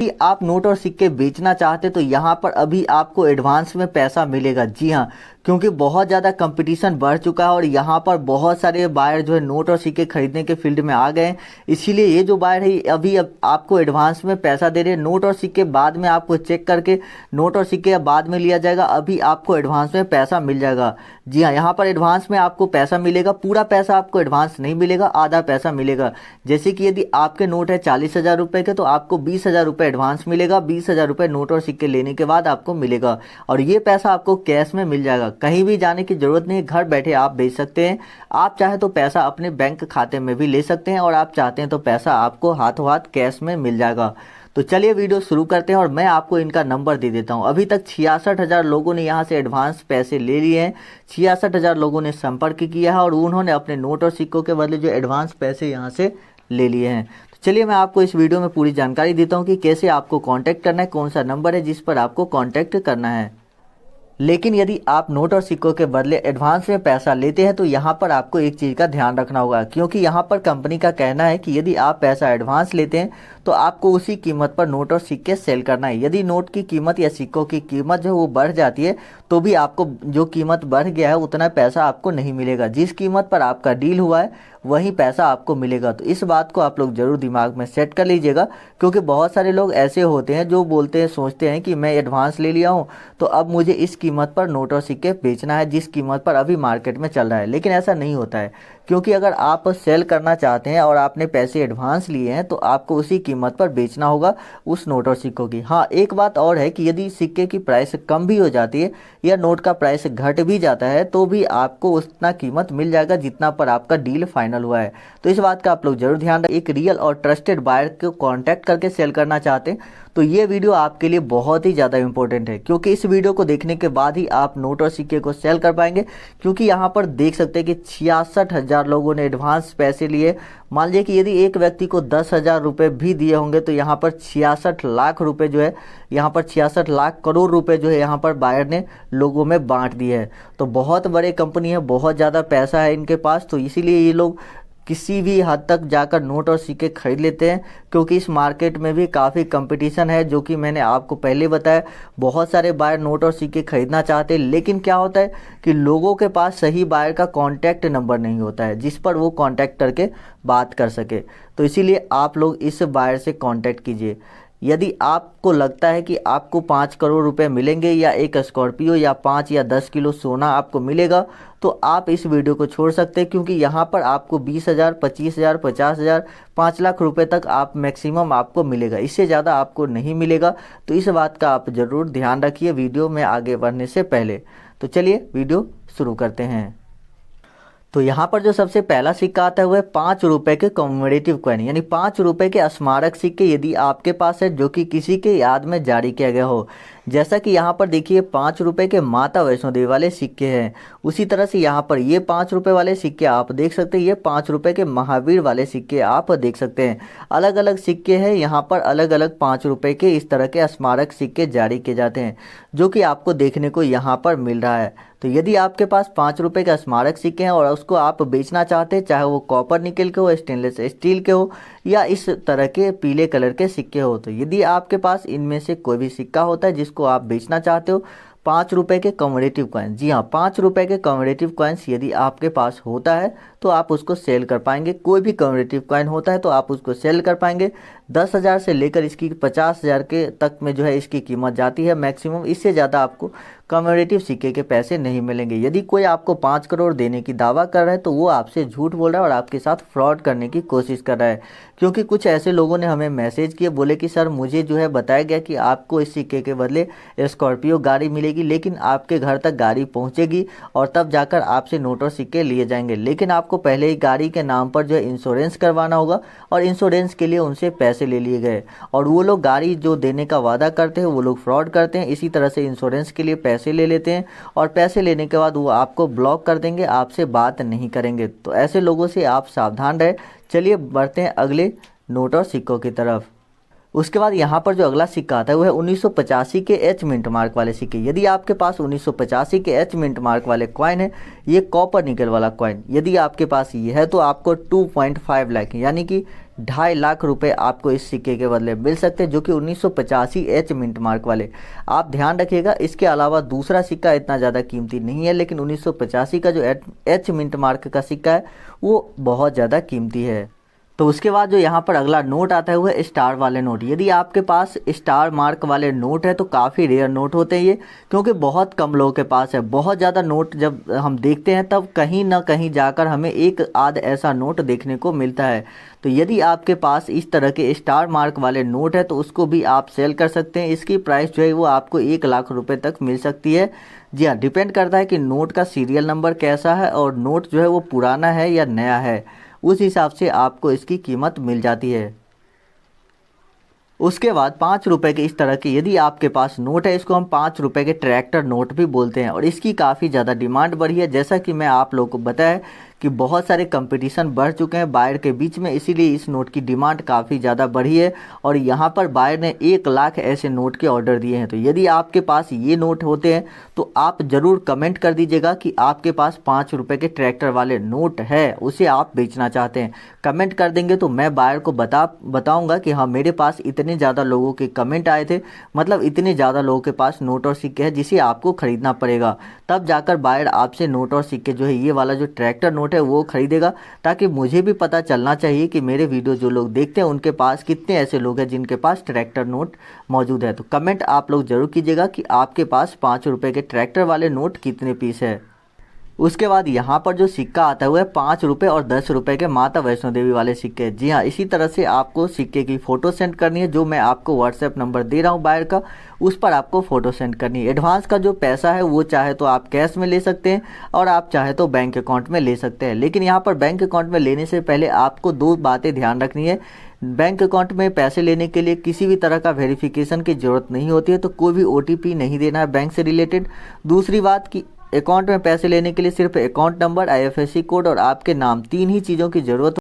यदि आप नोट और सिक्के बेचना चाहते तो यहाँ पर अभी आपको एडवांस में पैसा मिलेगा। जी हाँ, क्योंकि बहुत ज़्यादा कंपटीशन बढ़ चुका है और यहाँ पर बहुत सारे बायर जो है नोट और सिक्के खरीदने के फील्ड में आ गए हैं। इसीलिए ये जो बायर है अभी अब आपको एडवांस में पैसा दे रहे हैं। नोट और सिक्के बाद में आपको चेक करके नोट और सिक्के बाद में लिया जाएगा, अभी आपको एडवांस में पैसा मिल जाएगा। जी हाँ, यहाँ पर एडवांस में आपको पैसा मिलेगा, पूरा पैसा आपको एडवांस नहीं मिलेगा, आधा पैसा मिलेगा। जैसे कि यदि आपके नोट है 40,000 रुपये के तो आपको 20,000 रुपये एडवांस मिलेगा, 20,000 रुपये नोट और सिक्के लेने के बाद आपको मिलेगा और ये पैसा आपको कैश में मिल जाएगा। कहीं भी जाने की जरूरत नहीं, घर बैठे आप बेच सकते हैं। आप चाहे तो पैसा अपने बैंक खाते में भी ले सकते हैं और आप चाहते हैं तो पैसा आपको हाथों हाथ कैश में मिल जाएगा। तो चलिए वीडियो शुरू करते हैं और मैं आपको इनका नंबर दे देता हूं। अभी तक 66,000 लोगों ने यहां से एडवांस पैसे ले लिए हैं, 66,000 लोगों ने संपर्क किया है और उन्होंने अपने नोट और सिक्कों के बदले जो एडवांस पैसे यहां से ले लिए हैं। तो चलिए मैं आपको इस वीडियो में पूरी जानकारी देता हूं कि कैसे आपको कांटेक्ट करना है, कौन सा नंबर है जिस पर आपको कांटेक्ट करना है। लेकिन यदि आप नोट और सिक्कों के बदले एडवांस में पैसा लेते हैं तो यहाँ पर आपको एक चीज़ का ध्यान रखना होगा, क्योंकि यहाँ पर कंपनी का कहना है कि यदि आप पैसा एडवांस लेते हैं तो आपको उसी कीमत पर नोट और सिक्के सेल करना है। यदि नोट की कीमत या सिक्कों की कीमत जो वो बढ़ जाती है तो भी आपको जो कीमत बढ़ गया है उतना पैसा आपको नहीं मिलेगा। जिस कीमत पर आपका डील हुआ है वही पैसा आपको मिलेगा। तो इस बात को आप लोग ज़रूर दिमाग में सेट कर लीजिएगा, क्योंकि बहुत सारे लोग ऐसे होते हैं जो बोलते हैं, सोचते हैं कि मैं एडवांस ले लिया हूँ तो अब मुझे इस कीमत पर नोट और सिक्के बेचना है जिस कीमत पर अभी मार्केट में चल रहा है। लेकिन ऐसा नहीं होता है, क्योंकि अगर आप सेल करना चाहते हैं और आपने पैसे एडवांस लिए हैं तो आपको उसी कीमत पर बेचना होगा उस नोट और सिक्कों की। हाँ, एक बात और है कि यदि सिक्के की प्राइस कम भी हो जाती है या नोट का प्राइस घट भी जाता है तो भी आपको उतना कीमत मिल जाएगा जितना पर आपका डील फाइनल हुआ है। तो इस बात का आप लोग जरूर ध्यान रखें। एक रियल और ट्रस्टेड बायर को कॉन्टैक्ट करके सेल करना चाहते हैं तो ये वीडियो आपके लिए बहुत ही ज़्यादा इंपॉर्टेंट है, क्योंकि इस वीडियो को देखने के बाद ही आप नोट और सिक्के को सेल कर पाएंगे। क्योंकि यहाँ पर देख सकते हैं कि 66,000 लोगों ने एडवांस पैसे लिए। मान लीजिए कि यदि एक व्यक्ति को 10,000 रुपये भी दिए होंगे तो यहाँ पर 66 लाख रुपए जो है, यहाँ पर 66 लाख करोड़ रुपए जो है यहाँ पर बायर ने लोगों में बांट दिए है। तो बहुत बड़े कंपनी है, बहुत ज़्यादा पैसा है इनके पास, तो इसीलिए ये लोग किसी भी हद तक जाकर नोट और सिक्के खरीद लेते हैं। क्योंकि इस मार्केट में भी काफ़ी कंपटीशन है, जो कि मैंने आपको पहले बताया। बहुत सारे बायर नोट और सिक्के खरीदना चाहते हैं, लेकिन क्या होता है कि लोगों के पास सही बायर का कॉन्टैक्ट नंबर नहीं होता है जिस पर वो कॉन्टैक्ट करके बात कर सके। तो इसीलिए आप लोग इस बायर से कॉन्टैक्ट कीजिए। यदि आपको लगता है कि आपको 5 करोड़ रुपए मिलेंगे या एक स्कॉर्पियो या 5 या 10 किलो सोना आपको मिलेगा तो आप इस वीडियो को छोड़ सकते हैं, क्योंकि यहाँ पर आपको 20,000, 25,000, 50,000, 5 लाख रुपए तक आप मैक्सिमम आपको मिलेगा, इससे ज़्यादा आपको नहीं मिलेगा। तो इस बात का आप ज़रूर ध्यान रखिए वीडियो में आगे बढ़ने से पहले। तो चलिए वीडियो शुरू करते हैं। तो यहाँ पर जो सबसे पहला सिक्का आता है वह 5 रुपए के कॉमेमोरेटिव कॉइन, यानी 5 रुपए के स्मारक सिक्के यदि आपके पास है जो कि किसी के याद में जारी किया गया हो। जैसा कि यहाँ पर देखिए 5 रुपए के माता वैष्णो देवी वाले सिक्के हैं। उसी तरह से यहाँ पर ये 5 रुपए वाले सिक्के आप देख सकते हैं, ये 5 रुपए के महावीर वाले सिक्के आप देख सकते हैं। अलग अलग सिक्के हैं, यहाँ पर अलग अलग 5 रुपए के इस तरह के स्मारक सिक्के जारी किए जाते हैं, जो कि आपको देखने को यहाँ पर मिल रहा है। तो यदि आपके पास 5 रुपए का स्मारक सिक्के हैं और उसको आप बेचना चाहते हैं, चाहे वो कॉपर निकल के हो, स्टेनलेस स्टील के हो या इस तरह के पीले कलर के सिक्के हो, तो यदि आपके पास इनमें से कोई भी सिक्का होता है जिसको आप बेचना चाहते हो, 5 रुपए के कॉमेमोरेटिव कॉइन, जी हाँ 5 रुपए के कॉमेमोरेटिव कॉइन्स यदि आपके पास होता है तो आप उसको सेल कर पाएंगे। कोई भी कॉमेमोरेटिव कॉइन होता है तो आप उसको सेल कर पाएंगे। 10,000 से लेकर इसकी 50,000 के तक में जो है इसकी कीमत जाती है मैक्सिमम, इससे ज़्यादा आपको कॉमेमोरेटिव सिक्के के पैसे नहीं मिलेंगे। यदि कोई आपको 5 करोड़ देने की दावा कर रहा है तो वो आपसे झूठ बोल रहा है और आपके साथ फ्रॉड करने की कोशिश कर रहा है। क्योंकि कुछ ऐसे लोगों ने हमें मैसेज किए, बोले कि सर मुझे जो है बताया गया कि आपको इस सिक्के के बदले स्कॉर्पियो गाड़ी मिलेगी, लेकिन आपके घर तक गाड़ी पहुंचेगी और तब जाकर आपसे नोट और सिक्के लिए जाएंगे। लेकिन आपको पहले ही गाड़ी के नाम पर जो है इंश्योरेंस करवाना होगा और इंश्योरेंस के लिए उनसे पैसे ले लिए गए और वो लोग गाड़ी जो देने का वादा करते हैं वो लोग फ्रॉड करते हैं। इसी तरह से इंश्योरेंस के लिए पैसे ले लेते हैं और पैसे लेने के बाद वो आपको ब्लॉक कर देंगे, आपसे बात नहीं करेंगे। तो ऐसे लोगों से आप सावधान रहें। चलिए बढ़ते हैं अगले नोट और सिक्कों की तरफ। उसके बाद यहाँ पर जो अगला सिक्का आता है वो है 1985 के एच मिंट मार्क वाले सिक्के। यदि आपके पास 1985 के एच मिंट मार्क वाले कॉइन है, ये कॉपर निकल वाला कॉइन, यदि आपके पास ये है तो आपको 2.5 लाख यानी कि 2.5 लाख रुपए आपको इस सिक्के के बदले मिल सकते हैं, जो कि 1985 एच मिंट मार्क वाले। आप ध्यान रखिएगा, इसके अलावा दूसरा सिक्का इतना ज़्यादा कीमती नहीं है, लेकिन 1985 का जो एच मिंट मार्क का सिक्का है वो बहुत ज़्यादा कीमती है। तो उसके बाद जो यहाँ पर अगला नोट आता है वो है स्टार वाले नोट। यदि आपके पास स्टार मार्क वाले नोट है तो काफ़ी रेयर नोट होते हैं ये, क्योंकि बहुत कम लोगों के पास है। बहुत ज़्यादा नोट जब हम देखते हैं तब कहीं ना कहीं जाकर हमें एक आध ऐसा नोट देखने को मिलता है। तो यदि आपके पास इस तरह के स्टार मार्क वाले नोट है तो उसको भी आप सेल कर सकते हैं। इसकी प्राइस जो है वो आपको 1 लाख रुपए तक मिल सकती है। जी हाँ, डिपेंड करता है कि नोट का सीरियल नंबर कैसा है और नोट जो है वो पुराना है या नया है, उस हिसाब से आपको इसकी कीमत मिल जाती है। उसके बाद 5 रुपए के इस तरह के यदि आपके पास नोट है, इसको हम 5 रुपए के ट्रैक्टर नोट भी बोलते हैं और इसकी काफ़ी ज़्यादा डिमांड बढ़ी है। जैसा कि मैं आप लोगों को बताया कि बहुत सारे कंपटीशन बढ़ चुके हैं बायर के बीच में, इसीलिए इस नोट की डिमांड काफ़ी ज़्यादा बढ़ी है और यहाँ पर बायर ने 1 लाख ऐसे नोट के ऑर्डर दिए हैं। तो यदि आपके पास ये नोट होते हैं तो आप ज़रूर कमेंट कर दीजिएगा कि आपके पास 5 रुपए के ट्रैक्टर वाले नोट है, उसे आप बेचना चाहते हैं। कमेंट कर देंगे तो मैं बायर को बताऊँगा कि हाँ, मेरे पास इतने ज़्यादा लोगों के कमेंट आए थे, मतलब इतने ज़्यादा लोगों के पास नोट और सिक्के हैं जिसे आपको ख़रीदना पड़ेगा। तब जाकर बायर आपसे नोट और सिक्के जो है ये वाला जो ट्रैक्टर नोट है वो खरीदेगा, ताकि मुझे भी पता चलना चाहिए कि मेरे वीडियो जो लोग देखते हैं उनके पास कितने ऐसे लोग हैं जिनके पास ट्रैक्टर नोट मौजूद है। तो कमेंट आप लोग ज़रूर कीजिएगा कि आपके पास 5 रुपए के ट्रैक्टर वाले नोट कितने पीस है। उसके बाद यहाँ पर जो सिक्का आता है वो है 5 रुपये और 10 रुपये के माता वैष्णो देवी वाले सिक्के। जी हाँ, इसी तरह से आपको सिक्के की फ़ोटो सेंड करनी है, जो मैं आपको व्हाट्सएप नंबर दे रहा हूँ बायर का, उस पर आपको फ़ोटो सेंड करनी है। एडवांस का जो पैसा है वो चाहे तो आप कैश में ले सकते हैं और आप चाहे तो बैंक अकाउंट में ले सकते हैं। लेकिन यहाँ पर बैंक अकाउंट में लेने से पहले आपको 2 बातें ध्यान रखनी है। बैंक अकाउंट में पैसे लेने के लिए किसी भी तरह का वेरिफिकेशन की ज़रूरत नहीं होती है, तो कोई भी OTP नहीं देना है बैंक से रिलेटेड। दूसरी बात कि अकाउंट में पैसे लेने के लिए सिर्फ अकाउंट नंबर, IFSC कोड और आपके नाम, 3 ही चीज़ों की ज़रूरत